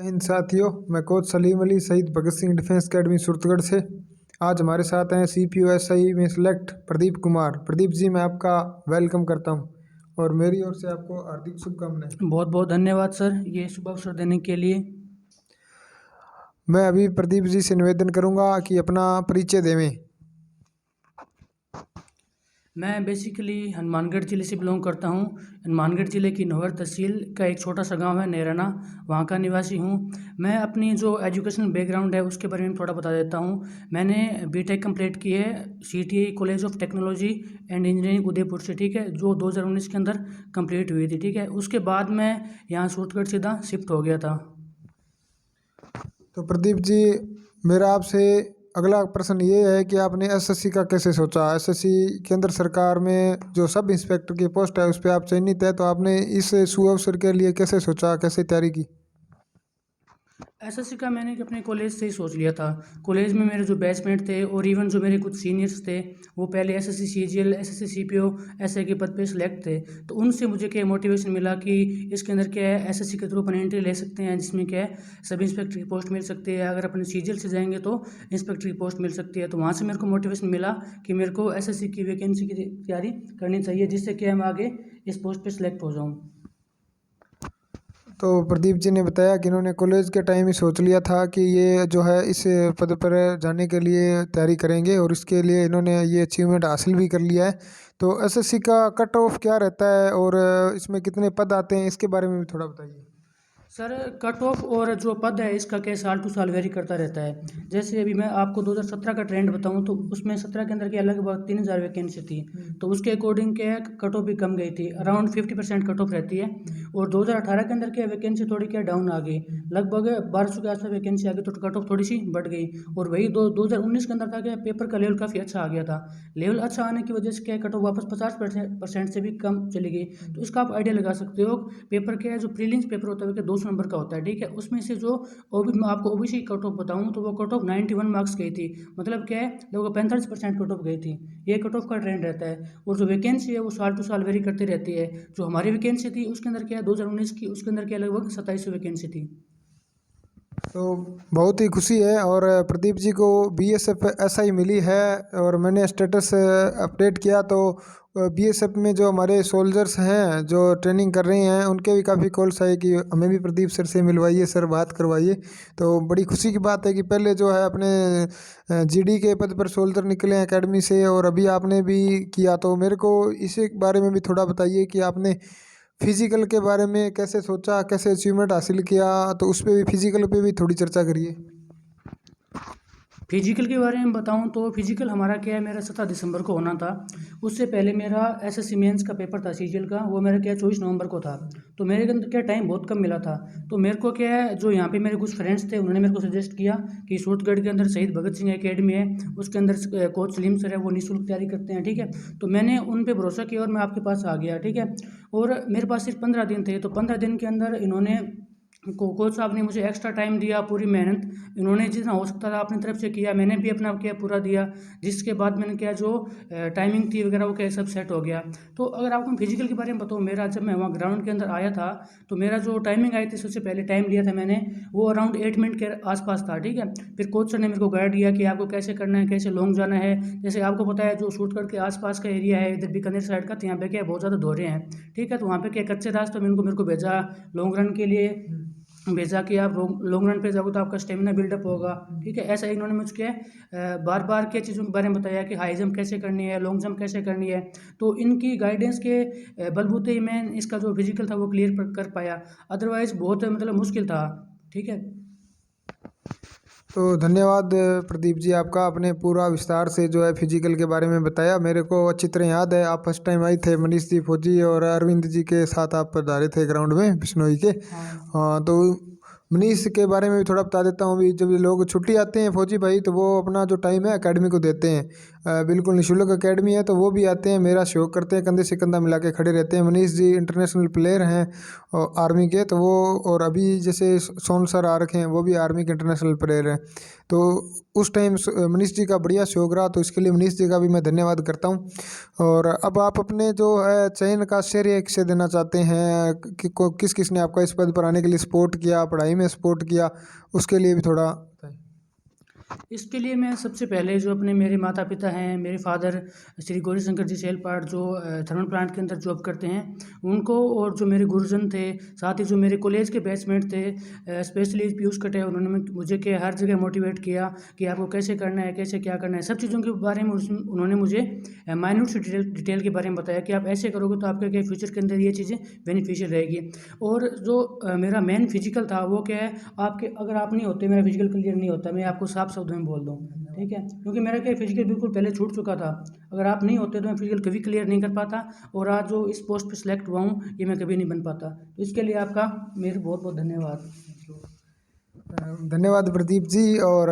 इन साथियों, मैं कोच सलीम अली शहीद भगत सिंह डिफेंस अकेडमी सूरतगढ़ से। आज हमारे साथ हैं CPO-SI में सिलेक्ट प्रदीप कुमार। प्रदीप जी, मैं आपका वेलकम करता हूं और मेरी ओर से आपको हार्दिक शुभकामनाएं। बहुत बहुत धन्यवाद सर, ये शुभ अवसर देने के लिए। मैं अभी प्रदीप जी से निवेदन करूंगा कि अपना परिचय देवें। मैं बेसिकली हनुमानगढ़ ज़िले से बिलोंग करता हूँ। हनुमानगढ़ ज़िले की नौहर तहसील का एक छोटा सा गांव है नेराना, वहाँ का निवासी हूँ। मैं अपनी जो एजुकेशनल बैकग्राउंड है उसके बारे में थोड़ा बता देता हूँ। मैंने बीटेक कंप्लीट की है CTI college of technology and engineering Udaipur से, ठीक है, जो 2019 के अंदर कंप्लीट हुई थी, ठीक है। उसके बाद मैं यहाँ सूरतगढ़ सीधा शिफ्ट हो गया था। तो प्रदीप जी, मेरा आपसे अगला प्रश्न ये है कि आपने SSC का कैसे सोचा। SSC केंद्र सरकार में जो सब इंस्पेक्टर की पोस्ट है उस पर आप चयनित है, तो आपने इस सुअवसर के लिए कैसे सोचा, कैसे तैयारी की। SSC का मैंने अपने कॉलेज से ही सोच लिया था। कॉलेज में मेरे जो बैचमेट थे और इवन जो मेरे कुछ सीनियर्स थे, वो पहले SSC CGL SSC CPO ऐसे के पद पे सिलेक्ट थे। तो उनसे मुझे क्या मोटिवेशन मिला कि इसके अंदर क्या है, SSC के थ्रू अपन एंट्री ले सकते हैं, जिसमें क्या है सब इंस्पेक्टर की पोस्ट मिल सकती है। अगर अपन CGL से जाएंगे तो इंस्पेक्टर की पोस्ट मिल सकती है। तो वहाँ से मेरे को मोटिवेशन मिला कि मेरे को SSC की वैकेंसी की तैयारी करनी चाहिए, जिससे क्या मैं आगे इस पोस्ट पर सिलेक्ट हो जाऊँ। तो प्रदीप जी ने बताया कि इन्होंने कॉलेज के टाइम ही सोच लिया था कि ये जो है इस पद पर जाने के लिए तैयारी करेंगे और इसके लिए इन्होंने ये अचीवमेंट हासिल भी कर लिया है। तो SSC का कट ऑफ क्या रहता है और इसमें कितने पद आते हैं, इसके बारे में भी थोड़ा बताइए। सर, कट ऑफ और जो पद है इसका क्या साल टू साल वेरी करता रहता है। जैसे अभी मैं आपको 2017 का ट्रेंड बताऊं तो उसमें 17 के अंदर क्या लगभग 3000 वैकेंसी थी। तो उसके अकॉर्डिंग क्या है, कट ऑफ भी कम गई थी, अराउंड 50% कट ऑफ रहती है। और 2018 के अंदर क्या वैकेंसी थोड़ी क्या डाउन आ गई, लगभग 1200 के आसपास वैकेंसी आ गई, तो कट ऑफ थोड़ी सी बढ़ गई। और वही 2019 के अंदर था क्या, पेपर का लेवल काफ़ी अच्छा आ गया था। लेवल अच्छा आने की वजह से क्या कट ऑफ वापस 50% से भी कम चली गई। तो इसका आप आइडिया लगा सकते हो। पेपर क्या है, जो प्रीलिम्स पेपर होता है वो 200 नंबर का होता है, ठीक है। उसमें से जो मैं आपको OBC कट ऑफ बताऊँ तो वो कट ऑफ 91 मार्क्स गई थी। मतलब क्या है, लगभग 45% कट ऑफ गई थी। ये कट ऑफ का ट्रेंड रहता है। और जो वैकेंसी है वो साल टू साल वेरी करती रहती है। जो हमारी वैकेंसी थी उसके अंदर क्या है, 2019 की, उसके अंदर क्या लगभग 2700 वैकेंसी थी। तो बहुत ही खुशी है और प्रदीप जी को BSF SI मिली है। और मैंने स्टेटस अपडेट किया तो BSF में जो हमारे सोल्जर्स हैं जो ट्रेनिंग कर रहे हैं उनके भी काफ़ी कॉल्स आए कि हमें भी प्रदीप सर से मिलवाइए, सर बात करवाइए। तो बड़ी खुशी की बात है कि पहले जो है अपने GD के पद पर सोल्जर निकले हैं एकेडमी से और अभी आपने भी किया। तो मेरे को इसी बारे में भी थोड़ा बताइए कि आपने फिजिकल के बारे में कैसे सोचा, कैसे अचीवमेंट हासिल किया, तो उस पे भी, फिजिकल पे भी थोड़ी चर्चा करिए। फिजिकल के बारे में बताऊं तो फिजिकल हमारा क्या है, मेरा 17 दिसंबर को होना था। उससे पहले मेरा SSC मेंस का पेपर था CGL का, वो मेरा क्या 24 नवंबर को था। तो मेरे अंदर क्या टाइम बहुत कम मिला था। तो मेरे को क्या है, जो यहाँ पे मेरे कुछ फ्रेंड्स थे उन्होंने मेरे को सजेस्ट किया कि सूरतगढ़ के अंदर शहीद भगत सिंह एकेडमी है, उसके अंदर कोच सलीम सर है, वो निःशुल्क तैयारी करते हैं, ठीक है। तो मैंने उन पर भरोसा किया और मैं आपके पास आ गया, ठीक है। और मेरे पास सिर्फ 15 दिन थे। तो 15 दिन के अंदर इन्होंने कोच साहब ने मुझे एक्स्ट्रा टाइम दिया, पूरी मेहनत इन्होंने जितना हो सकता था अपनी तरफ से किया, मैंने भी अपना किया, पूरा दिया। जिसके बाद मैंने क्या, जो टाइमिंग थी वगैरह वो क्या सब सेट हो गया। तो अगर आपको मैं फिजिकल के बारे में बताऊँ, मेरा जब मैं वहाँ ग्राउंड के अंदर आया था तो मेरा जो टाइमिंग आई थी, सबसे पहले टाइम लिया था मैंने, वो अराउंड 8 मिनट के आसपास था, ठीक है। फिर कोच सर ने मेरे को गाइड दिया कि आपको कैसे करना है, कैसे लॉन्ग जाना है। जैसे आपको पता है जो सूरतगढ़ के आसपास का एरिया है, इधर बीकानेर साइड का, तो यहाँ पे क्या बहुत ज़्यादा दौरे हैं, ठीक है। तो वहाँ पे क्या कच्चे रास्ते में मेरे को भेजा लॉन्ग रन के लिए, भेजा कि आप लॉन्ग रन पे जाओगे तो आपका स्टेमिना बिल्डअप होगा, ठीक है। ऐसा इन्होंने मुझे बार बार के चीज़ों के बारे में बताया कि हाई जंप कैसे करनी है, लॉन्ग जंप कैसे करनी है। तो इनकी गाइडेंस के बलबूते ही मैं इसका जो फिजिकल था वो क्लियर कर पाया। अदरवाइज़ बहुत मतलब मुश्किल था, ठीक है। तो धन्यवाद प्रदीप जी, आपका आपने पूरा विस्तार से जो है फिजिकल के बारे में बताया। मेरे को अच्छी तरह याद है, आप फर्स्ट टाइम आई थे मनीष जी फौजी और अरविंद जी के साथ आप पधारे थे ग्राउंड में बिश्नोई के। हाँ। हाँ, तो मनीष के बारे में भी थोड़ा बता देता हूँ। भी जब लोग छुट्टी आते हैं फौजी भाई, तो वो अपना जो टाइम है एकेडमी को देते हैं। बिल्कुल निःशुल्क एकेडमी है, तो वो भी आते हैं, मेरा सहयोग करते हैं, कंधे से कंधा मिला के खड़े रहते हैं। मनीष जी इंटरनेशनल प्लेयर हैं और आर्मी के, तो वो और अभी जैसे सोन सर आ रखे हैं, वो भी आर्मी के इंटरनेशनल प्लेयर हैं। तो उस टाइम मनीष जी का बढ़िया सहयोग रहा, तो इसके लिए मनीष जी का भी मैं धन्यवाद करता हूँ। और अब आप अपने जो है चयन का श्रेय किसे देना चाहते हैं कि किस किस ने आपका इस पद पर आने के लिए सपोर्ट किया, पढ़ाई में सपोर्ट किया, उसके लिए भी थोड़ा बताएं। इसके लिए मैं सबसे पहले जो अपने मेरे माता पिता हैं, मेरे फादर श्री गौरीशंकर जी सेलपाट जो थर्मल प्लांट के अंदर जॉब करते हैं, उनको, और जो मेरे गुरुजन थे, साथ ही जो मेरे कॉलेज के बैचमेट थे, स्पेशली पीयूष कटे, उन्होंने मुझे के हर जगह मोटिवेट किया कि आपको कैसे करना है, कैसे क्या करना है, सब चीज़ों के बारे में उन्होंने मुझे माइन्यूट से डिटेल के बारे में बताया कि आप ऐसे करोगे तो आपके क्या फ्यूचर के अंदर ये चीज़ें बेनिफिशियल रहेगी। और जो मेरा मेन फिजिकल था वो क्या है, आपके अगर आप नहीं होते मेरा फिजिकल क्लियर नहीं होता, मैं आपको साफ शब्दों में बोल दूँ, ठीक है, क्योंकि मेरा क्या फिजिकल बिल्कुल पहले छूट चुका था। अगर आप नहीं होते तो मैं फिजिकल कभी क्लियर नहीं कर पाता, और आज जो इस पोस्ट पे सिलेक्ट हुआ हूँ ये मैं कभी नहीं बन पाता। तो इसके लिए आपका मेरे बहुत बहुत धन्यवाद। धन्यवाद प्रदीप जी। और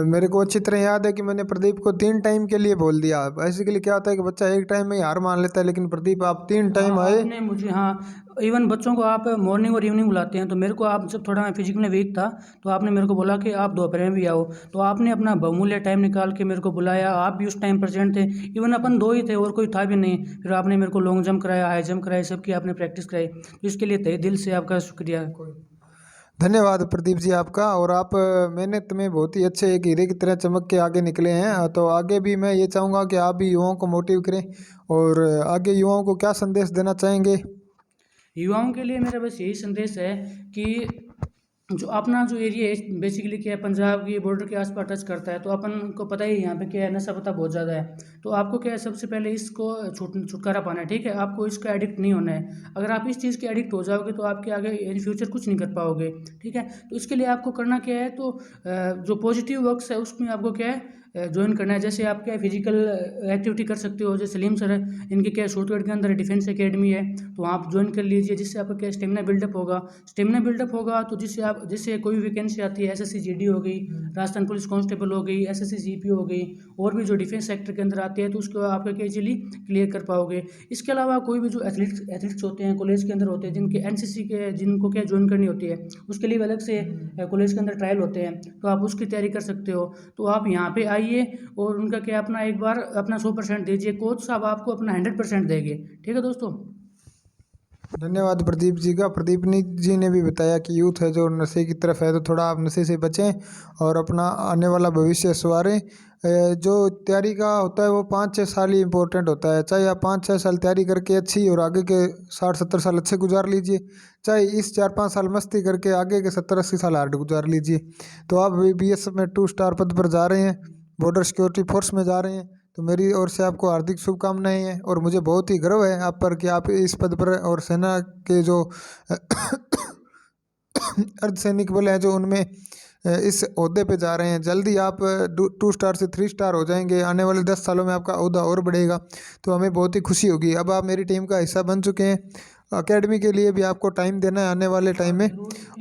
मेरे को अच्छी तरह याद है कि मैंने प्रदीप को 3 टाइम के लिए बोल दिया। बेसिकली क्या होता है कि बच्चा एक टाइम में ही हार मान लेता है, लेकिन प्रदीप आप 3 हाँ, टाइम आए। आपने मुझे, हाँ, इवन बच्चों को आप मॉर्निंग और इवनिंग बुलाते हैं, तो मेरे को आप जब थोड़ा मैं फिजिकल में वीक था तो आपने मेरे को बोला कि आप दोपहर में भी आओ, तो आपने अपना बहुमूल्य टाइम निकाल के मेरे को बुलाया। आप भी उस टाइम प्रेजेंट थे, इवन अपन दो ही थे और कोई था भी नहीं। फिर आपने मेरे को लॉन्ग जंप कराया, हाई जंप कराया, सबकी आपने प्रैक्टिस कराई, तो इसके लिए तहे दिल से आपका शुक्रिया। धन्यवाद प्रदीप जी आपका। और आप मेहनत में बहुत ही अच्छे एक हीरे की तरह चमक के आगे निकले हैं। तो आगे भी मैं ये चाहूँगा कि आप भी युवाओं को मोटिव करें। और आगे युवाओं को क्या संदेश देना चाहेंगे? युवाओं के लिए मेरा बस यही संदेश है कि जो अपना जो एरिया है बेसिकली क्या है, पंजाब की बॉर्डर के आसपास टच करता है, तो अपन को पता ही है यहाँ पे क्या है, नशा पता बहुत ज़्यादा है। तो आपको क्या है, सबसे पहले इसको छुटकारा पाना है, ठीक है, आपको इसका एडिक्ट नहीं होना है। अगर आप इस चीज़ के एडिक्ट हो जाओगे तो आपके आगे इन फ्यूचर कुछ नहीं कर पाओगे, ठीक है। तो इसके लिए आपको करना क्या है, तो जो पॉजिटिव वर्क्स है उसमें आपको क्या है ज्वाइन करना है। जैसे आप क्या है फिजिकल एक्टिविटी कर सकते हो, जैसे सलीम सर है, इनके क्या है सूरतगढ़ के अंदर डिफेंस एकेडमी है, तो आप ज्वाइन कर लीजिए, जिससे आपका क्या स्टेमिना बिल्डअप होगा। स्टेमिना बिल्डअप होगा तो जिससे आप, जैसे कोई भी वैकेंसी आती है, एसएससी जीडी हो गई, राजस्थान पुलिस कांस्टेबल हो गई, एसएससी जीपी हो गई, और भी जो डिफेंस सेक्टर के अंदर आती है, तो उसको आप क्या इजीली क्लियर कर पाओगे। इसके अलावा कोई भी जो एथलीट्स होते हैं कॉलेज के अंदर होते हैं, जिनके एनसीसी के, जिनको क्या ज्वाइन करनी होती है, उसके लिए अलग से कॉलेज के अंदर ट्रायल होते हैं, तो आप उसकी तैयारी कर सकते हो। तो आप यहाँ पे आइए और उनका क्या अपना एक बार अपना 100% दीजिए, कोच साहब आपको अपना 100% देंगे, ठीक है दोस्तों। धन्यवाद प्रदीप जी का। जी ने भी बताया कि यूथ है जो नशे की तरफ है, तो थोड़ा आप नशे से बचें और अपना आने वाला भविष्य संवारें। जो तैयारी का होता है वो 5-6 साल ही इम्पोर्टेंट होता है। चाहे आप 5-6 साल तैयारी करके अच्छी और आगे के 60-70 साल अच्छे गुजार लीजिए, चाहे इस 4-5 साल मस्ती करके आगे के 70-80 साल हार्ड गुजार लीजिए। तो आप बीएसएफ में 2 स्टार पद पर जा रहे हैं, बॉर्डर सिक्योरिटी फोर्स में जा रहे हैं, तो मेरी ओर से आपको हार्दिक शुभकामनाएं हैं। और मुझे बहुत ही गर्व है आप पर कि आप इस पद पर, और सेना के जो अर्धसैनिक बल हैं जो उनमें इस ओहदे पे जा रहे हैं। जल्दी आप 2 स्टार से 3 स्टार हो जाएंगे, आने वाले 10 सालों में आपका ओहदा और बढ़ेगा, तो हमें बहुत ही खुशी होगी। अब आप मेरी टीम का हिस्सा बन चुके हैं। एकेडमी के लिए भी आपको टाइम देना है आने वाले टाइम में,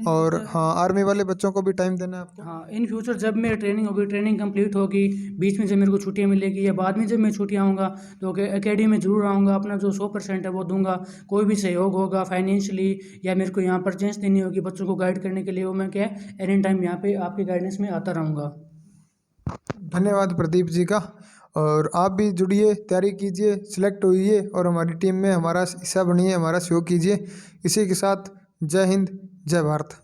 और हाँ, आर्मी वाले बच्चों को भी टाइम देना है आपको। हाँ, इन फ्यूचर जब मेरी ट्रेनिंग होगी, ट्रेनिंग कंप्लीट होगी, बीच में जब मेरे को छुट्टियाँ मिलेगी या बाद में जब मैं छुट्टियाँ आऊँगा, तो एकेडमी में ज़रूर आऊँगा, अपना जो 100% है वो दूंगा। कोई भी सहयोग होगा फाइनेंशियली, या मेरे को यहाँ परचेंस देनी होगी बच्चों को गाइड करने के लिए, वो मैं क्या है एनी टाइम यहाँ पे आपके गाइडेंस में आता रहूँगा। धन्यवाद प्रदीप जी का। और आप भी जुड़िए, तैयारी कीजिए, सिलेक्ट होइए और हमारी टीम में हमारा हिस्सा बनिए, हमारा सहयोग कीजिए। इसी के साथ जय हिंद, जय भारत।